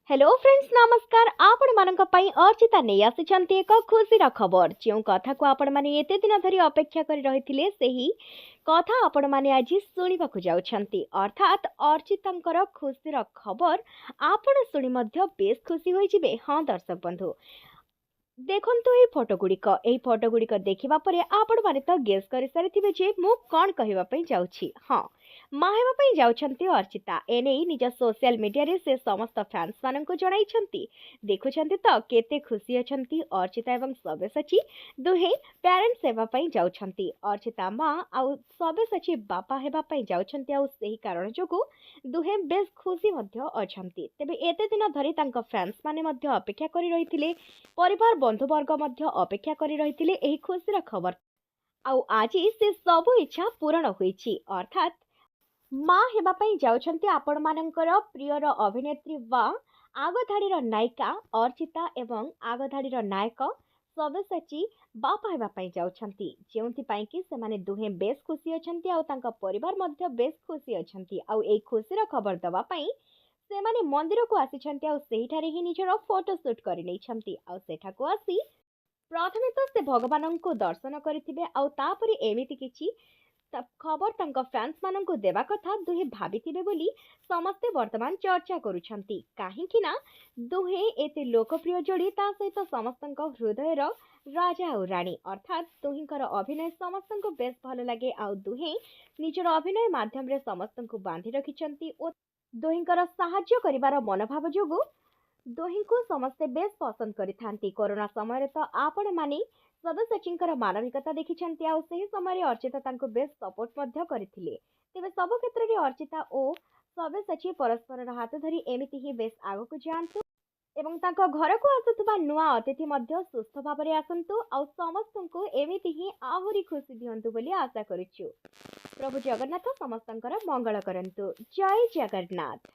Hello friends नमस्कार आपण मानक पई अर्चिता नै आसिछन्ती एक खुशीर खबर जो कथा को आपण माने एते दिन धरी अपेक्षा करि रहिथिले सेही कथा आपण माने आज सुनिबाकु जाउछन्ती अर्थात अर्चितांकर खुशीर खबर आपण सुनि मध्य बेस खुशी होई जिवे। हां दर्शक बंधु देखंतु एई फोटो गुड़िक देखिबा परे आपण माने तो गेस करि सारिथिबे जे मु कोन कहिबा पई जाउछि। हां मा हेबा पई जाउछन्ती अर्चिता एने निज सोशल मीडिया रे से समस्त फैंस माननको जणाइछन्ती। देखुछन्ती तो केते खुशी अछन्ती अर्चिता एवं सब्यसाची दुहे पेरेंट्स हेबा पई जाउछन्ती। अर्चिता मा आउ सब्यसाची बापा हेबा पई जाउछन्ती आउ सेही कारण जोगु दुहे बेस खुशी मध्य अछन्ती। तेबे एते दिन धरि तांको फैंस माने मध्य अपेक्षा करि रहिथिले परिवार बंधुवर्ग मध्य अपेक्षा करि रहिथिले एही खुशीर खबर आउ आजी से सब इच्छा पूरण होईछि अर्थात माँ हेबा पई जाउछन्ती आपण मानकर प्रियर अभिनेत्री वा आगधाड़ीर नायिका अर्चिता एवं आगधाड़ीर नायक सब्यसाची बापा हेबा पई जाउछन्ती जेउंथि पई कि सेमाने दुहे बेस खुशी अछन्ती आउ तांका परिवार मध्य बेस खुशी अछन्ती आउ एई खुशीर खबर दवा पई सेमाने मंदिर को आसिछन्ती आउ सेहिठारे ही निजर फोटो शूट करि नैछन्ती आउ सेठाको आसी प्रथमे तो से भगवान को दर्शन करथिबे आउ तापरे एमिति किछि खबर तांको फैंस माननको देवा कथा दुहे भाबिथिबे बोली समस्ते वर्तमान चर्चा करुछन्ती काहेकि ना दुहे एते लोकप्रिय जोड़ी ता सहित समस्तଙ୍କ हृदयर राजा और रानी अर्थात दुहिंकर अभिनय समस्तଙ୍କୁ बेस भल लागे आउ दुहे निजर अभिनय माध्यम रे समस्तଙ୍କୁ बांधी रखिछन्ती ओ दुहिंकर साहाय्य करिवार मनोभाव जोगु दुहिंको समस्ते बेस पसंद करिथांती। कोरोना समय तो आपण माने सब्यसाचींकर मानविकता देखिछन्ती आउ सेही समय अर्चिता तांको बेस सपोर्ट मध्य करथिले। तेबे सब क्षेत्र रे अर्चिता ओ सब्यसाची परस्पर हाथ धरी एमिति ही बेस आगको जांतु एवं तांको घर को आसुथबा नुआ अतिथि मध्य सुस्थ भाबरे आसंतु आउ समस्तଙ୍କୁ एमिति ही आहुरी खुशी दियंतु बोली आशा करिछु। प्रभु जगन्नाथ समस्तंकर मंगल करंतु। जय जगन्नाथ।